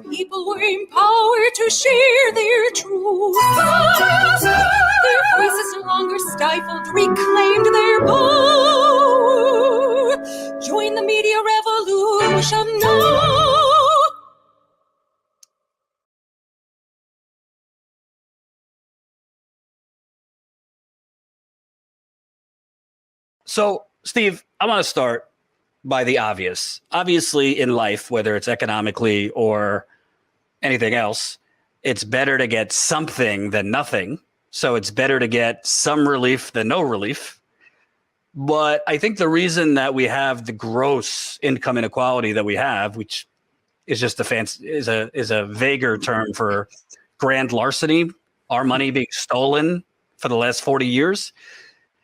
People were empowered to share their truth. Their voices no longer stifled, reclaimed their power. Join the media revolution now. So, Steve, I want to start by the obvious. Obviously, in life, whether it's economically or anything else, it's better to get something than nothing. So it's better to get some relief than no relief. But I think the reason that we have the gross income inequality that we have, which is just is a vaguer term for grand larceny, our money being stolen for the last 40 years,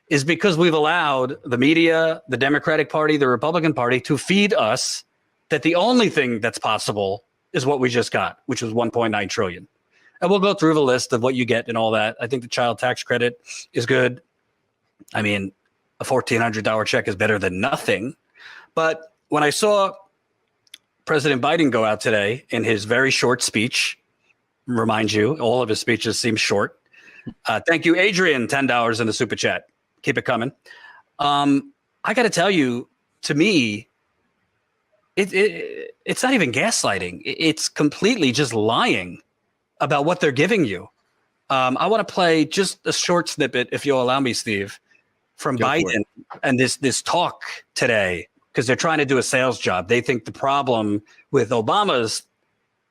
is because we've allowed the media, the Democratic Party, the Republican Party to feed us that the only thing that's possible is what we just got, which was 1.9 trillion. And we'll go through the list of what you get and all that. I think the child tax credit is good. I mean, a $1,400 check is better than nothing. But when I saw President Biden go out today in his very short speech, remind you, all of his speeches seem short. Thank you, Adrian, $10 in the super chat. Keep it coming. I got to tell you, to me, it's not even gaslighting. It's completely just lying about what they're giving you. I want to play just a short snippet, if you'll allow me, Steve, from Biden and this talk today, because they're trying to do a sales job. They think the problem with Obama's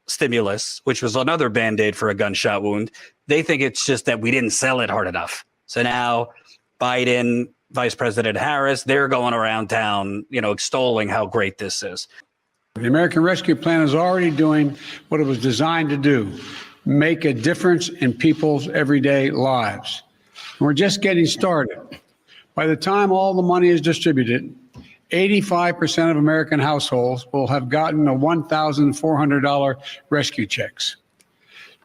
stimulus, which was another Band-Aid for a gunshot wound, they think it's just that we didn't sell it hard enough. So now Biden, Vice President Harris, they're going around town, extolling how great this is. The American Rescue Plan is already doing what it was designed to do, make a difference in people's everyday lives. And we're just getting started. By the time all the money is distributed, 85% of American households will have gotten a $1,400 rescue checks.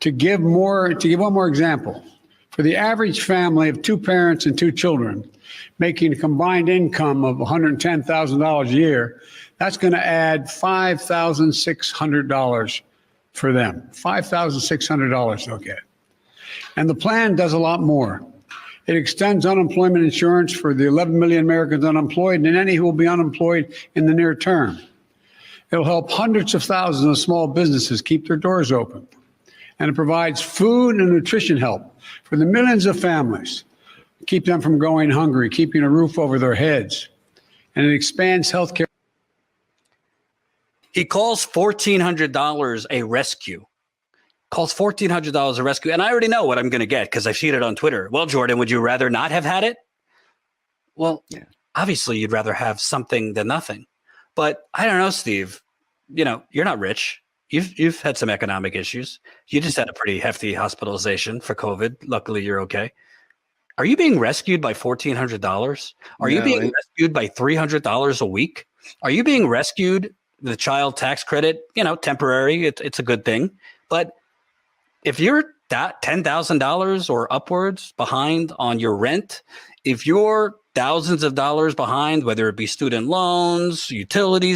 To give one more example, for the average family of two parents and two children making a combined income of $110,000 a year, that's going to add $5,600 for them. $5,600 they'll get. And the plan does a lot more. It extends unemployment insurance for the 11 million Americans unemployed and any who will be unemployed in the near term. It'll help hundreds of thousands of small businesses keep their doors open. And it provides food and nutrition help for the millions of families, keep them from going hungry, keeping a roof over their heads. And it expands health care. He calls $1,400 a rescue. Calls $1,400 a rescue. And I already know what I'm going to get because I've seen it on Twitter. Well, Jordan, would you rather not have had it? Well, yeah. Obviously, you'd rather have something than nothing. But I don't know, Steve. You're not rich. You've had some economic issues. You just had a pretty hefty hospitalization for COVID. Luckily, you're okay. Are you being rescued by $1,400? Are you being rescued by $300 a week? Are you being rescued? The child tax credit, temporary. It's a good thing. But if you're $10,000 or upwards behind on your rent, if you're thousands of dollars behind, whether it be student loans, utility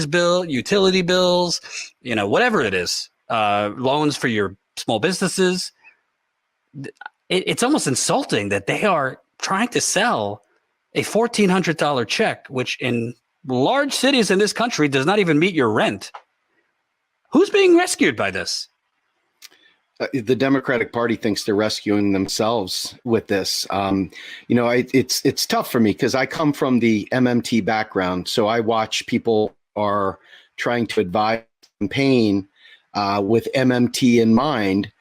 bills, whatever it is, loans for your small businesses, it's almost insulting that they are trying to sell a $1,400 check, which in large cities in this country does not even meet your rent. Who's being rescued by this? The Democratic Party thinks they're rescuing themselves with this. It's tough for me because I come from the MMT background. So I watch people are trying to advise campaign with MMT in mind,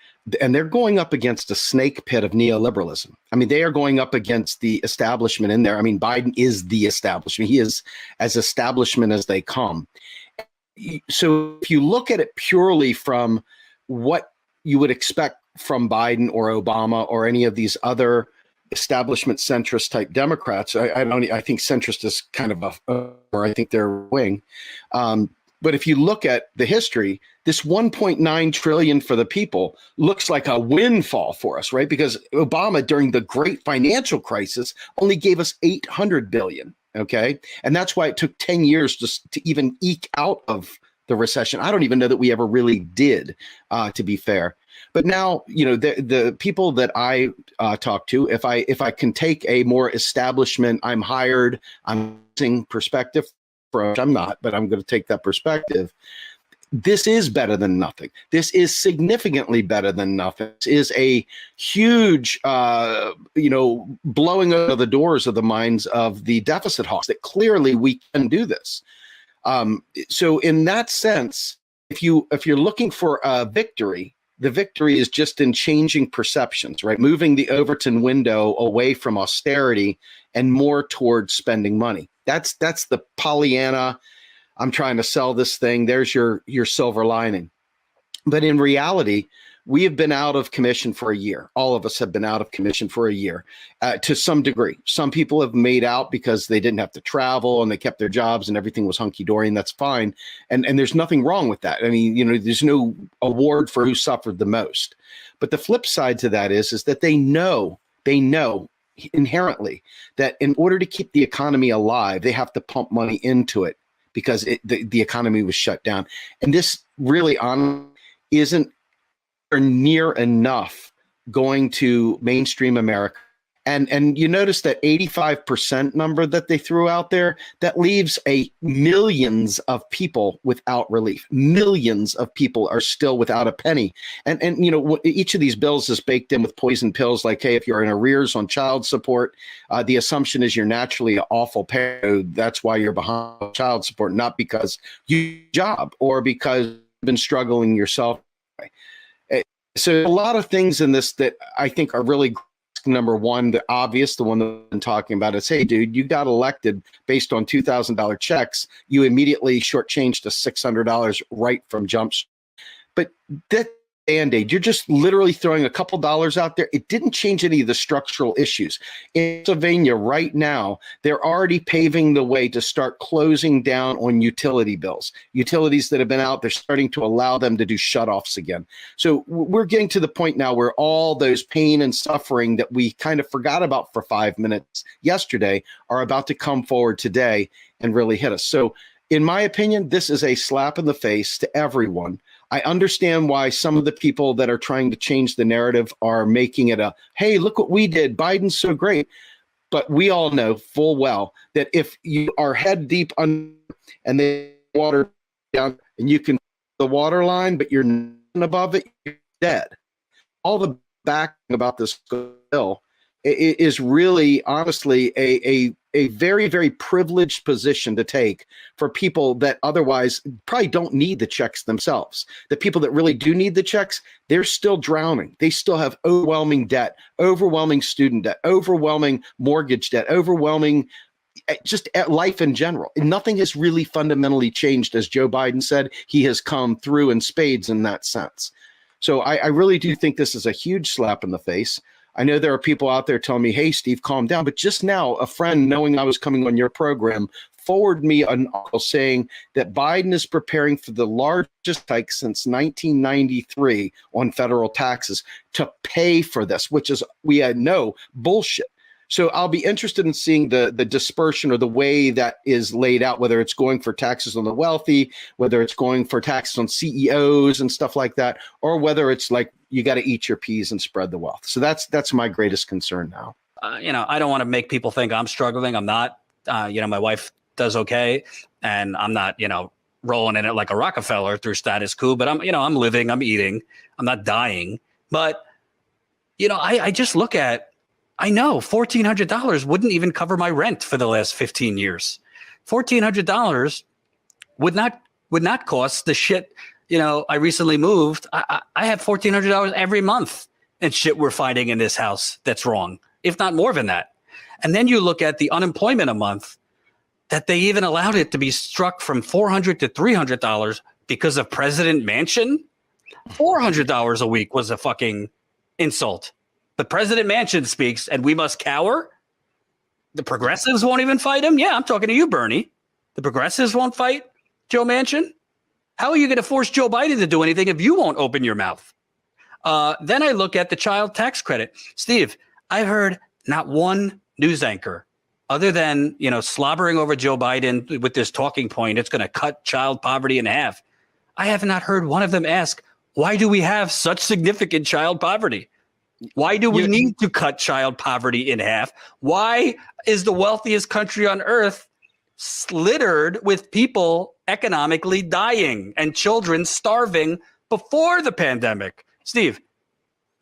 and they're going up against a snake pit of neoliberalism. I mean, they are going up against the establishment in there. I mean, Biden is the establishment. He is as establishment as they come. So if you look at it purely from what you would expect from Biden or Obama or any of these other establishment centrist type Democrats, I think centrist is kind of or I think they're wing. But if you look at the history, this 1.9 trillion for the people looks like a windfall for us, right? Because Obama during the great financial crisis only gave us 800 billion. Okay. And that's why it took 10 years to even eke out of the recession. I don't even know that we ever really did, to be fair. But now, the people that I talk to, if I can take a more establishment, I'm hired, I'm using perspective, I'm not, but I'm going to take that perspective. This is better than nothing. This is significantly better than nothing. This is a huge, blowing of the doors of the minds of the deficit hawks that clearly we can do this. So in that sense, if you're looking for a victory, the victory is just in changing perceptions, right? Moving the Overton window away from austerity and more towards spending money. That's the Pollyanna, I'm trying to sell this thing, there's your silver lining. But in reality, we have been out of commission for a year. All of us have been out of commission for a year to some degree. Some people have made out because they didn't have to travel and they kept their jobs and everything was hunky-dory, and that's fine. And there's nothing wrong with that. I mean, there's no award for who suffered the most. But the flip side to that is that they know inherently that in order to keep the economy alive, they have to pump money into it because the economy was shut down. And this really isn't near enough going to mainstream America. And you notice that 85% number that they threw out there, that leaves millions of people without relief. Millions of people are still without a penny. And each of these bills is baked in with poison pills like, hey, if you're in arrears on child support, the assumption is you're naturally an awful parent. That's why you're behind child support, not because you job or because you've been struggling yourself. So a lot of things in this that I think are really, number one, the obvious, the one that I've been talking about is, hey, dude, you got elected based on $2,000 checks. You immediately shortchanged to $600 right from jumps. But that Band-Aid, you're just literally throwing a couple dollars out there. It didn't change any of the structural issues. In Pennsylvania right now, they're already paving the way to start closing down on utility bills. Utilities that have been out, they're starting to allow them to do shutoffs again. So we're getting to the point now where all those pain and suffering that we kind of forgot about for 5 minutes yesterday are about to come forward today and really hit us. So in my opinion, this is a slap in the face to everyone. I understand why some of the people that are trying to change the narrative are making it hey, look what we did. Biden's so great. But we all know full well that if you are head deep under and the water down and you can the water line, but you're not above it, you're dead. All the backing about this bill is really, honestly, a very, very privileged position to take for people that otherwise probably don't need the checks themselves. The people that really do need the checks, they're still drowning. They still have overwhelming debt, overwhelming student debt, overwhelming mortgage debt, overwhelming just life in general. And nothing has really fundamentally changed. As Joe Biden said, he has come through in spades in that sense. So I really do think this is a huge slap in the face. I know there are people out there telling me, hey, Steve, calm down. But just now, a friend, knowing I was coming on your program, forwarded me an article saying that Biden is preparing for the largest hike since 1993 on federal taxes to pay for this, which is, we know, bullshit. So I'll be interested in seeing the dispersion or the way that is laid out, whether it's going for taxes on the wealthy, whether it's going for taxes on CEOs and stuff like that, or whether it's like you got to eat your peas and spread the wealth. So that's my greatest concern now. I don't want to make people think I'm struggling. I'm not. My wife does okay, and I'm not, rolling in it like a Rockefeller through Status Coup. But I'm living, I'm eating, I'm not dying. But I just look at. I know $1,400 wouldn't even cover my rent for the last 15 years. $1,400 would not cost the shit. I recently moved. I have $1,400 every month and shit we're finding in this house that's wrong, if not more than that. And then you look at the unemployment a month that they even allowed it to be struck from $400 to $300 because of President Manchin. $400 a week was a fucking insult. But President Manchin speaks and we must cower. The progressives won't even fight him. Yeah, I'm talking to you, Bernie. The progressives won't fight Joe Manchin. How are you going to force Joe Biden to do anything if you won't open your mouth? Then I look at the child tax credit. Steve, I heard not one news anchor other than, slobbering over Joe Biden with this talking point, it's going to cut child poverty in half. I have not heard one of them ask, why do we have such significant child poverty? Why do we need to cut child poverty in half? Why is the wealthiest country on earth littered with people economically dying and children starving before the pandemic? Steve,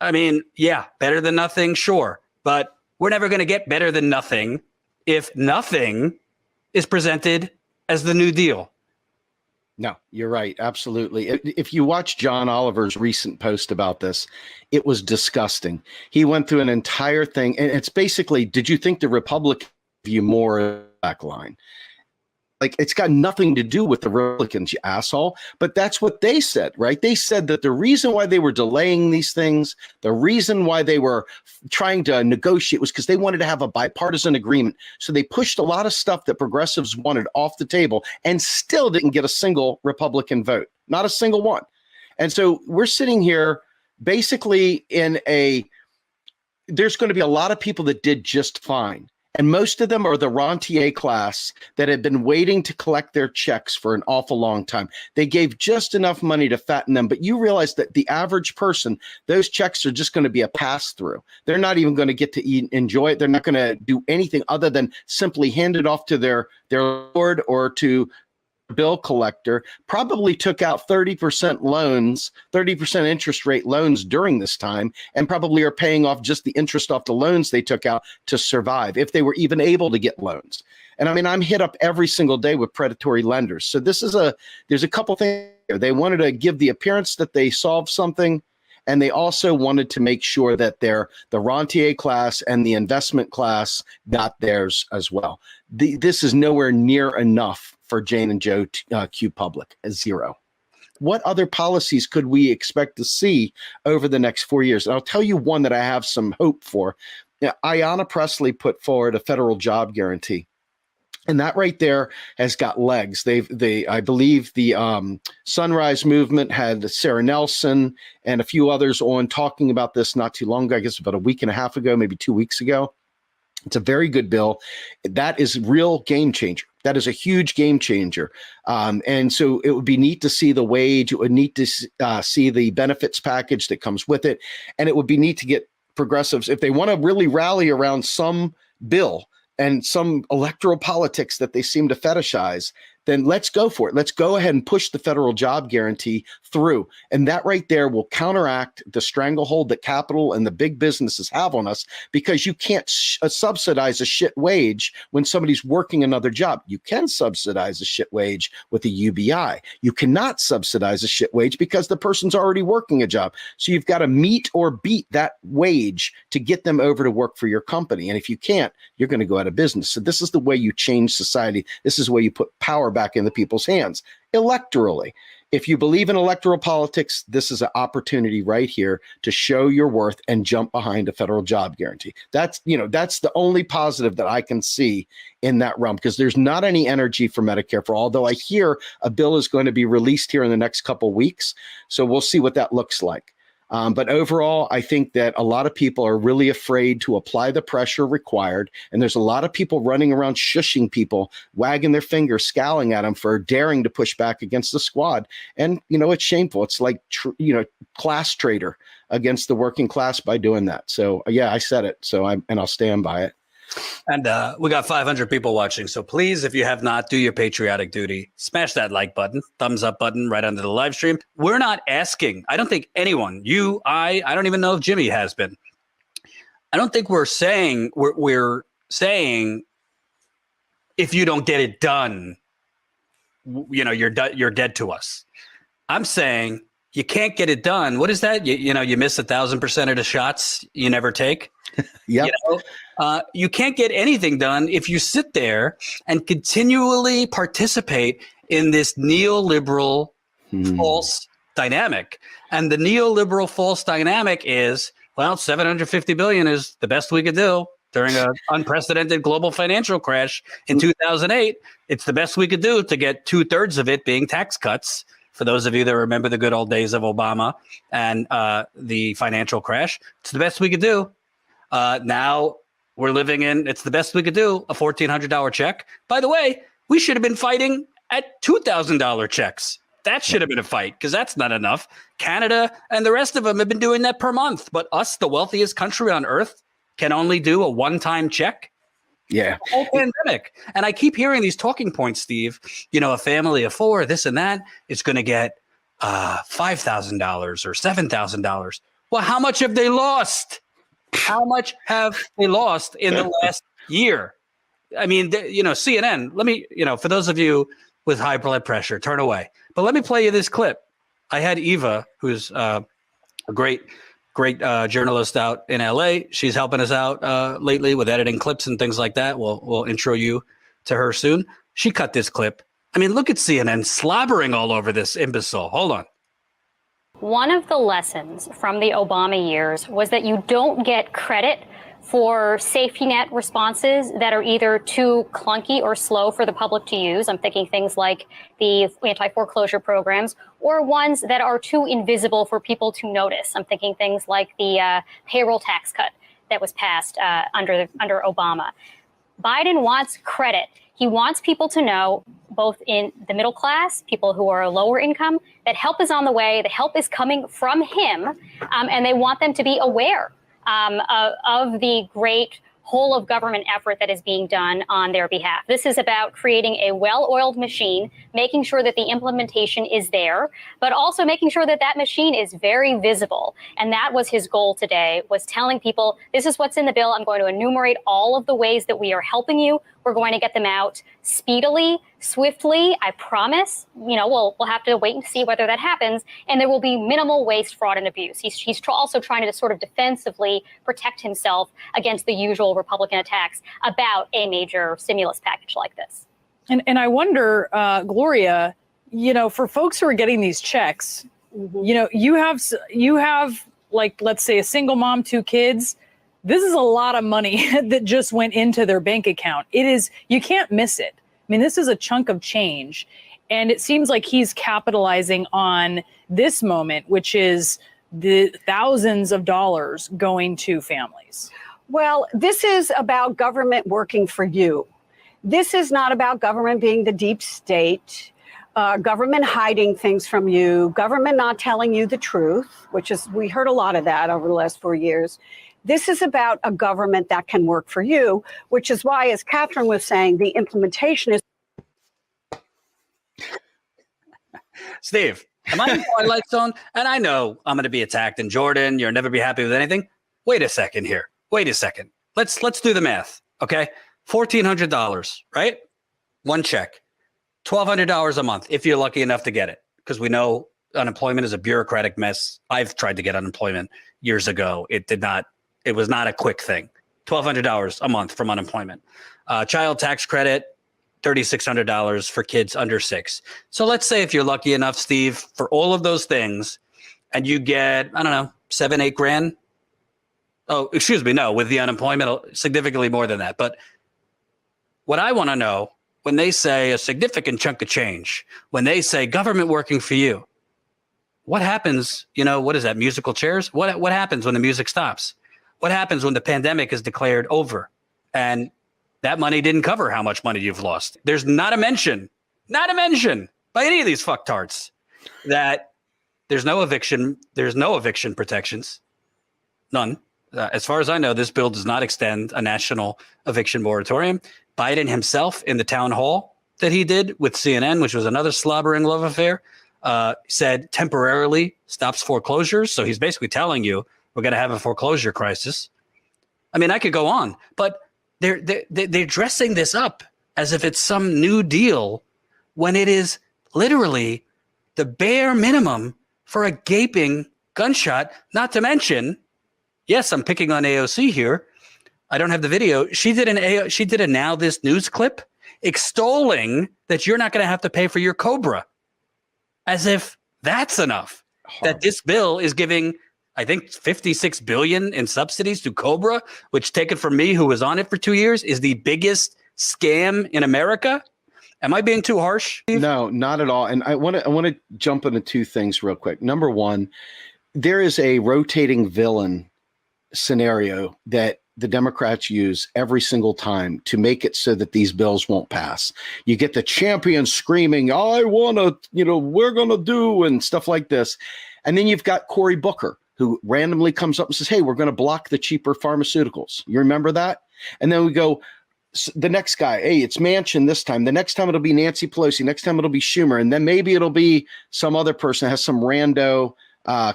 I mean, yeah, better than nothing, sure. But we're never going to get better than nothing if nothing is presented as the New Deal. No, you're right. Absolutely. If you watch John Oliver's recent post about this, it was disgusting. He went through an entire thing, and it's basically, did you think the Republicans give you more backline? Like, it's got nothing to do with the Republicans, you asshole. But that's what they said, right? They said that the reason why they were delaying these things, the reason why they were trying to negotiate was because they wanted to have a bipartisan agreement. So they pushed a lot of stuff that progressives wanted off the table and still didn't get a single Republican vote, not a single one. And so we're sitting here basically there's going to be a lot of people that did just fine. And most of them are the rentier class that had been waiting to collect their checks for an awful long time. They gave just enough money to fatten them. But you realize that the average person, those checks are just going to be a pass through. They're not even going to get to enjoy it. They're not going to do anything other than simply hand it off to their lord or to bill collector. Probably took out 30% loans, 30% interest rate loans during this time, and probably are paying off just the interest off the loans they took out to survive, if they were even able to get loans. And I mean, I'm hit up every single day with predatory lenders. So there's a couple things here. They wanted to give the appearance that they solved something, and they also wanted to make sure that the rentier class and the investment class got theirs as well. This is nowhere near enough for Jane and Joe Q Public, zero. What other policies could we expect to see over the next 4 years? And I'll tell you one that I have some hope for. Ayanna Pressley put forward a federal job guarantee. And that right there has got legs. I believe the Sunrise Movement had Sarah Nelson and a few others on talking about this not too long ago, I guess about a week and a half ago, maybe 2 weeks ago. It's a very good bill. That is real game changer. That is a huge game changer. And so it would be neat to see the wage. It would neat to see the benefits package that comes with it. And it would be neat to get progressives, if they want to really rally around some bill and some electoral politics that they seem to fetishize, then let's go for it. Let's go ahead and push the federal job guarantee through. And that right there will counteract the stranglehold that capital and the big businesses have on us, because you can't subsidize a shit wage when somebody's working another job. You can subsidize a shit wage with a UBI. You cannot subsidize a shit wage because the person's already working a job. So you've got to meet or beat that wage to get them over to work for your company. And if you can't, you're going to go out of business. So this is the way you change society. This is where you put power back in the people's hands electorally. If you believe in electoral politics, this is an opportunity right here to show your worth and jump behind a federal job guarantee. That's the only positive that I can see in that realm, because there's not any energy for Medicare for all, although I hear a bill is going to be released here in the next couple of weeks. So we'll see what that looks like. But overall, I think that a lot of people are really afraid to apply the pressure required. And there's a lot of people running around shushing people, wagging their fingers, scowling at them for daring to push back against the squad. And, it's shameful. It's like, class traitor against the working class by doing that. So, yeah, I said it. So I'll stand by it. And we got 500 people watching. So please, if you have not, do your patriotic duty. Smash that like button, thumbs up button right under the live stream. We're not asking. I don't think anyone, you, I don't even know if Jimmy has been. I don't think we're saying, we're saying if you don't get it done, you're dead to us. I'm saying you can't get it done. What is that? You miss 1,000% of the shots you never take. Yeah. You can't get anything done if you sit there and continually participate in this neoliberal false dynamic. And the neoliberal false dynamic is, well, $750 billion is the best we could do during an unprecedented global financial crash in 2008. It's the best we could do to get 2/3 of it being tax cuts. For those of you that remember the good old days of Obama and the financial crash, it's the best we could do. Now we're living in, it's the best we could do, a $1,400 check. By the way, we should have been fighting at $2,000 checks. That should have been a fight because that's not enough. Canada and the rest of them have been doing that per month. But us, the wealthiest country on earth, can only do a one-time check. Yeah. The whole pandemic. And I keep hearing these talking points, Steve. You know, a family of 4, this and that, is going to get $5,000 or $7,000. Well, how much have they lost? How much have they lost in the last year? I mean, CNN, let me, for those of you with high blood pressure, turn away. But let me play you this clip. I had Eva, who's a great journalist out in LA. She's helping us out lately with editing clips and things like that. We'll intro you to her soon. She cut this clip. I mean, look at CNN slobbering all over this imbecile. Hold on. One of the lessons from the Obama years was that you don't get credit for safety net responses that are either too clunky or slow for the public to use. I'm thinking things like the anti-foreclosure programs, or ones that are too invisible for people to notice. I'm thinking things like the payroll tax cut that was passed under Obama. Biden wants credit. He wants people to know, both in the middle class, people who are lower income, that help is on the way, the help is coming from him, and they want them to be aware of the great whole of government effort that is being done on their behalf. This is about creating a well-oiled machine, making sure that the implementation is there, but also making sure that that machine is very visible. And that was his goal today, was telling people, this is what's in the bill. I'm going to enumerate all of the ways that we are helping you. We're going to get them out speedily, swiftly. I promise. We'll have to wait and see whether that happens. And there will be minimal waste, fraud, and abuse. He's also trying to sort of defensively protect himself against the usual Republican attacks about a major stimulus package like this. And I wonder, Gloria, for folks who are getting these checks, you have like, let's say, a single mom, 2 kids. This is a lot of money that just went into their bank account. You can't miss it. I mean, this is a chunk of change. And it seems like he's capitalizing on this moment, which is the thousands of dollars going to families. Well, this is about government working for you. This is not about government being the deep state, government hiding things from you, government not telling you the truth, we heard a lot of that over the last 4 years. This is about a government that can work for you, which is why, as Catherine was saying, the implementation is. Steve, am I in the Twilight Zone? And I know I'm going to be attacked. And Jordan, you'll never be happy with anything. Wait a second here. Wait a second. Let's do the math. Okay, $1,400, right? One check, $1,200 a month if you're lucky enough to get it, because we know unemployment is a bureaucratic mess. I've tried to get unemployment years ago. It was not a quick thing. $1,200 a month from unemployment. Child tax credit, $3,600 for kids under 6. So let's say if you're lucky enough, Steve, for all of those things, and you get, I don't know, 7-8 grand. Oh, excuse me. No, with the unemployment, significantly more than that. But what I want to know, when they say a significant chunk of change, when they say government working for you, what happens? What is that? Musical chairs? What happens when the music stops? What happens when the pandemic is declared over and that money didn't cover how much money you've lost? There's not a mention by any of these fucktards that there's no eviction protections. None. As far as I know, this bill does not extend a national eviction moratorium. Biden himself, in the town hall that he did with CNN, which was another slobbering love affair, said temporarily stops foreclosures. So he's basically telling you we're going to have a foreclosure crisis. I mean, I could go on, but they're dressing this up as if it's some new deal when it is literally the bare minimum for a gaping gunshot. Not to mention, yes, I'm picking on AOC here. I don't have the video. She did a Now This News clip extolling that you're not going to have to pay for your Cobra, as if that's enough. Horrible. That this bill is giving, I think, $56 billion in subsidies to Cobra, which, taken from me, who was on it for 2 years, is the biggest scam in America. Am I being too harsh, Steve? No, not at all. And I want to jump into 2 things real quick. Number one, there is a rotating villain scenario that the Democrats use every single time to make it so that these bills won't pass. You get the champions screaming, I want to, we're going to do, and stuff like this. And then you've got Cory Booker, who randomly comes up and says, hey, we're going to block the cheaper pharmaceuticals. You remember that? And then we go, the next guy, hey, it's Manchin this time. The next time it'll be Nancy Pelosi. Next time it'll be Schumer. And then maybe it'll be some other person that has some rando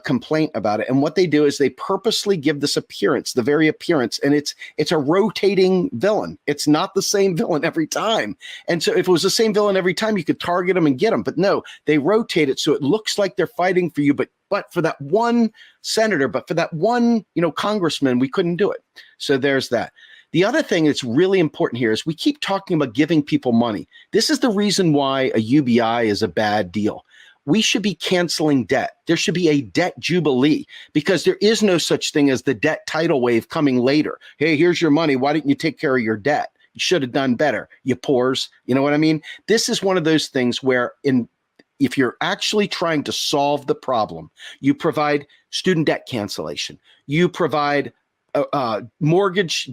complaint about it. And what they do is they purposely give this appearance, the very appearance, and it's a rotating villain. It's not the same villain every time. And so if it was the same villain every time, you could target them and get them. But no, they rotate it so it looks like they're fighting for you. But for that one senator, but for that one, congressman, we couldn't do it. So there's that. The other thing that's really important here is we keep talking about giving people money. This is the reason why a UBI is a bad deal. We should be canceling debt. There should be a debt jubilee, because there is no such thing as the debt tidal wave coming later. Hey, here's your money. Why didn't you take care of your debt? You should have done better, you poors. You know what I mean? This is one of those things where if you're actually trying to solve the problem, you provide student debt cancellation. You provide mortgage,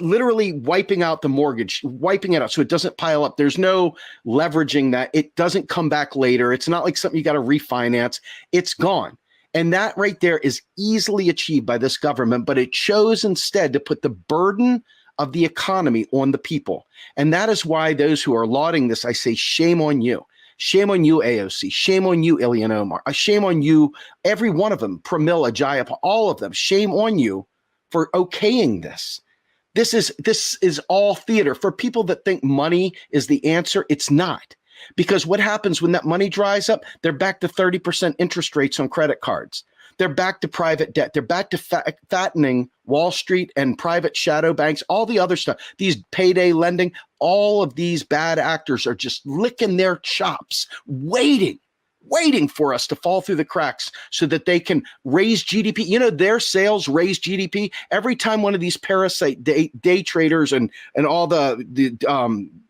literally wiping out the mortgage, wiping it out so it doesn't pile up. There's no leveraging that. It doesn't come back later. It's not like something you got to refinance. It's gone. And that right there is easily achieved by this government, but it chose instead to put the burden of the economy on the people. And that is why those who are lauding this, I say, shame on you. Shame on you, AOC. Shame on you, Ilhan Omar. Shame on you, every one of them, Pramila, Jayapal, all of them. Shame on you for okaying this. This is all theater. For people that think money is the answer, it's not. Because what happens when that money dries up? They're back to 30% interest rates on credit cards. They're back to private debt. They're back to fattening Wall Street and private shadow banks, all the other stuff, these payday lending. All of these bad actors are just licking their chops, waiting for us to fall through the cracks so that they can raise GDP. Their sales raise GDP every time one of these parasite day traders and all the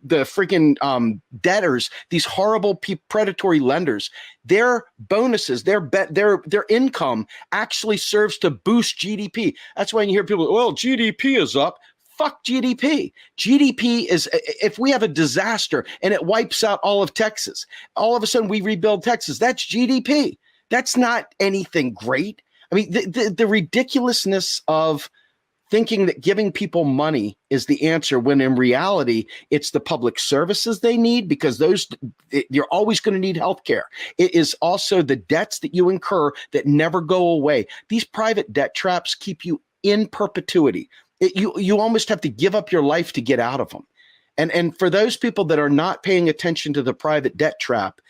freaking debtors, these horrible predatory lenders, their bonuses, their income actually serves to boost GDP. That's why you hear people, well, GDP is up. Fuck GDP. GDP is, if we have a disaster and it wipes out all of Texas, all of a sudden we rebuild Texas. That's GDP. That's not anything great. I mean, the ridiculousness of thinking that giving people money is the answer, when in reality, it's the public services they need, because you're always going to need healthcare. It is also the debts that you incur that never go away. These private debt traps keep you in perpetuity. You almost have to give up your life to get out of them. And for those people that are not paying attention to the private debt trap,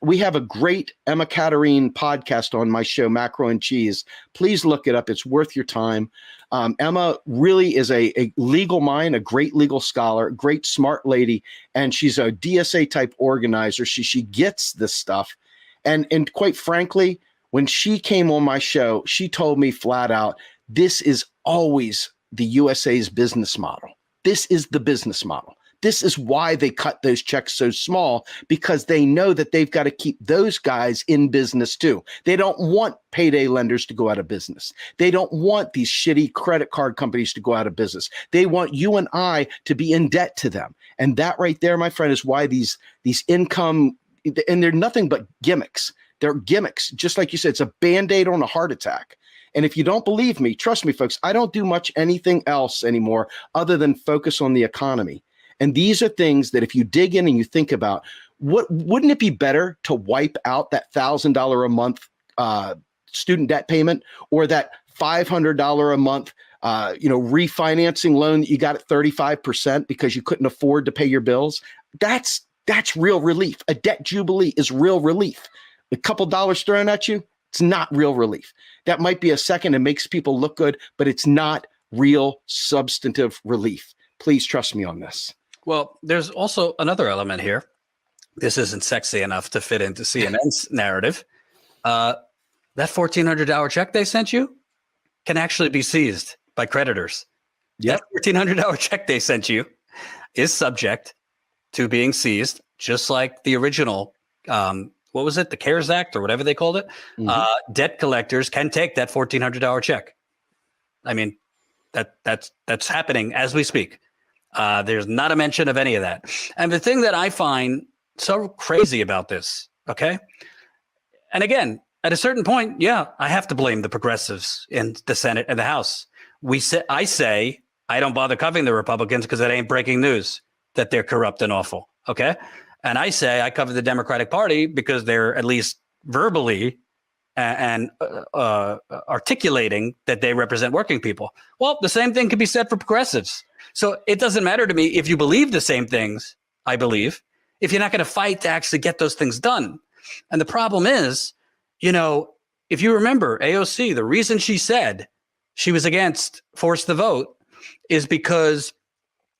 we have a great Emma Katerine podcast on my show, Macro and Cheese. Please look it up. It's worth your time. Emma really is a legal mind, a great legal scholar, great smart lady, and she's a DSA type organizer. She gets this stuff. And quite frankly, when she came on my show, she told me flat out, this is always the USA's business model. This is the business model. This is why they cut those checks so small, because they know that they've got to keep those guys in business too. They don't want payday lenders to go out of business. They don't want these shitty credit card companies to go out of business. They want you and I to be in debt to them. And that right there, my friend, is why these income, and they're nothing but gimmicks. They're gimmicks. Just like you said, it's a Band-Aid on a heart attack. And if you don't believe me, trust me, folks, I don't do much anything else anymore other than focus on the economy. And these are things that if you dig in and you think about, wouldn't it be better to wipe out that $1,000 a month student debt payment, or that $500 a month refinancing loan that you got at 35% because you couldn't afford to pay your bills? That's real relief. A debt jubilee is real relief. A couple dollars thrown at you, it's not real relief. That might be a second and makes people look good, but it's not real substantive relief. Please trust me on this. Well, there's also another element here. This isn't sexy enough to fit into CNN's narrative. That $1,400 check they sent you can actually be seized by creditors. Yep. That $1,400 check they sent you is subject to being seized, just like the original what was it? The CARES Act or whatever they called it. Mm-hmm. Debt collectors can take that $1,400 check. I mean, That's happening as we speak. There's not a mention of any of that. And the thing that I find so crazy about this, okay? And again, at a certain point, yeah, I have to blame the progressives in the Senate and the House. I say I don't bother covering the Republicans because it ain't breaking news that they're corrupt and awful, okay? And I say I cover the Democratic Party because they're at least verbally and articulating that they represent working people. Well, the same thing can be said for progressives. So it doesn't matter to me if you believe the same things I believe, if you're not going to fight to actually get those things done. And the problem is, if you remember AOC, the reason she said she was against force the vote is because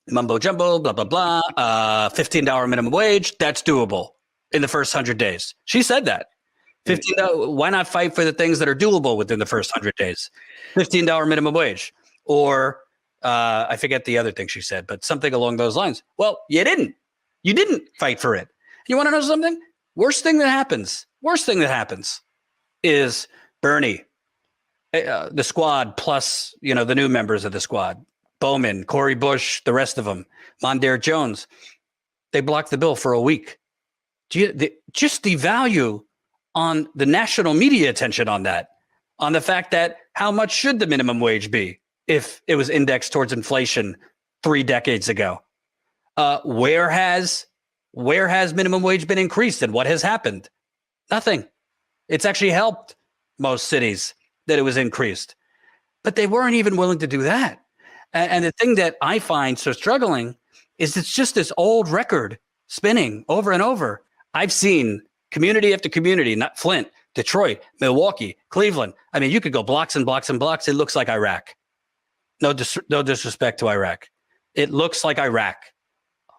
mumbo jumbo, blah, blah, blah, $15 minimum wage, that's doable in the first 100 days. She said that. Why not fight for the things that are doable within the first 100 days? $15 minimum wage. Or I forget the other thing she said, but something along those lines. Well, you didn't. You didn't fight for it. You want to know something? Worst thing that happens is Bernie, the squad plus, the new members of the squad, Bowman, Cori Bush, the rest of them, Mondaire Jones, they blocked the bill for a week. Just the value on the national media attention on that, on the fact that how much should the minimum wage be if it was indexed towards inflation 3 decades ago? Where has minimum wage been increased and what has happened? Nothing. It's actually helped most cities that it was increased, but they weren't even willing to do that. And the thing that I find so struggling is it's just this old record spinning over and over. I've seen community after community, not Flint, Detroit, Milwaukee, Cleveland. I mean, you could go blocks and blocks and blocks. It looks like Iraq. No disrespect to Iraq. It looks like Iraq.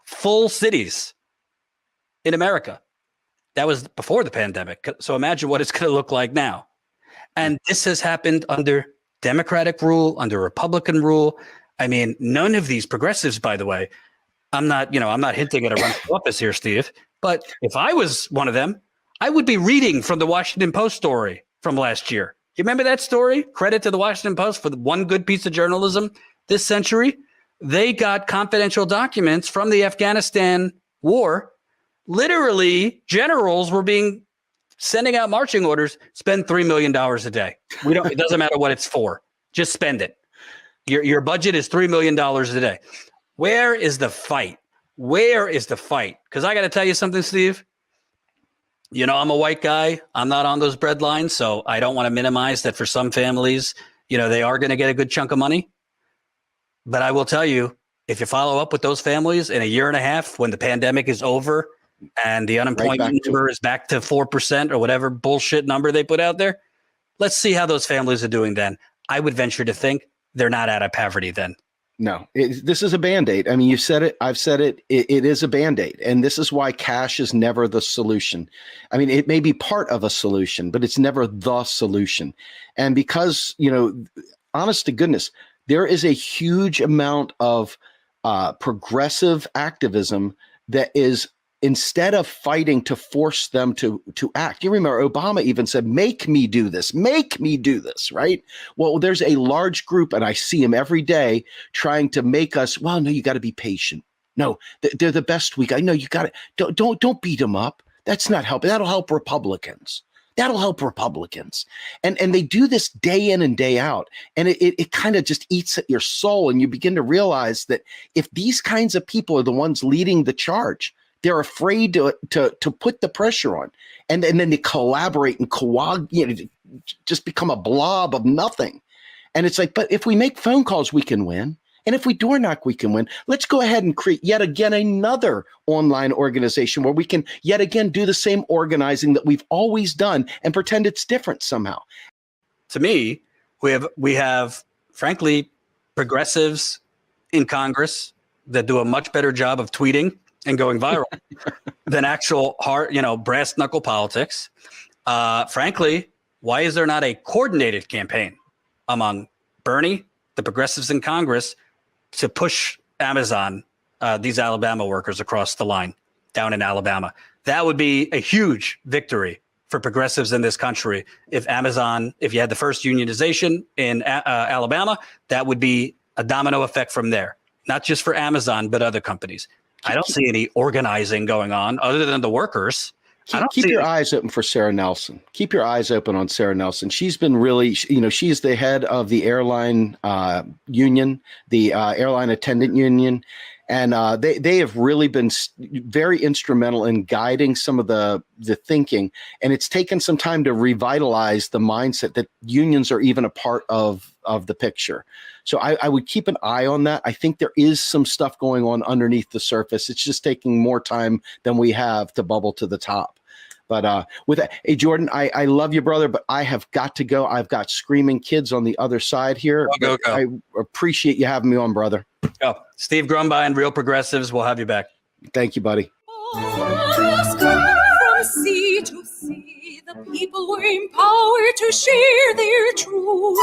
Full cities in America. That was before the pandemic. So imagine what it's going to look like now. And this has happened under Democratic rule, under Republican rule. I mean, none of these progressives, by the way, I'm not hinting at a run for office here, Steve, but if I was one of them, I would be reading from the Washington Post story from last year. You remember that story? Credit to the Washington Post for the one good piece of journalism this century. They got confidential documents from the Afghanistan war. Literally, generals were sending out marching orders, spend $3 million a day. It doesn't matter what it's for. Just spend it. Your budget is $3 million a day. Where is the fight? Where is the fight? Because I got to tell you something, Steve. I'm a white guy. I'm not on those bread lines, so I don't want to minimize that for some families, they are going to get a good chunk of money. But I will tell you, if you follow up with those families in a year and a half, when the pandemic is over and the unemployment number is back to 4% or whatever bullshit number they put out there, let's see how those families are doing then. I would venture to think they're not out of poverty then. No, this is a Band-Aid. I mean, you've said it. I've said it. It is a Band-Aid. And this is why cash is never the solution. I mean, it may be part of a solution, but it's never the solution. And because, honest to goodness, there is a huge amount of progressive activism that is, instead of fighting to force them to act. You remember Obama even said, make me do this, right? Well, there's a large group, and I see them every day trying to make us, well, no, you got to be patient. No, they're the best we got. No, you got to, don't beat them up. That's not helping. That'll help Republicans. And they do this day in and day out. And it kind of just eats at your soul. And you begin to realize that if these kinds of people are the ones leading the charge, they're afraid to put the pressure on, and then they collaborate and just become a blob of nothing. And it's like, but if we make phone calls, we can win. And if we door knock, we can win. Let's go ahead and create yet again another online organization where we can yet again do the same organizing that we've always done and pretend it's different somehow. To me, we have frankly progressives in Congress that do a much better job of tweeting and going viral than actual hard, brass knuckle politics. Frankly, why is there not a coordinated campaign among Bernie, the progressives in Congress, to push Amazon, these Alabama workers across the line down in Alabama? That would be a huge victory for progressives in this country. If you had the first unionization in Alabama, that would be a domino effect from there, not just for Amazon, but other companies. I don't see any organizing going on other than the workers. Keep your eyes open for Sarah Nelson. Keep your eyes open on Sarah Nelson. She's been really, she's the head of the airline union, the airline attendant union. And they have really been very instrumental in guiding some of the thinking. And it's taken some time to revitalize the mindset that unions are even a part of the picture. So I would keep an eye on that. I think there is some stuff going on underneath the surface. It's just taking more time than we have to bubble to the top. But with that, hey, Jordan, I love you, brother, but I have got to go. I've got screaming kids on the other side here. Go. I appreciate you having me on, brother. Go. Steve Grumbine, Real Progressives. We'll have you back. Thank you, buddy. From sea to sea, the people were empowered to share their truth.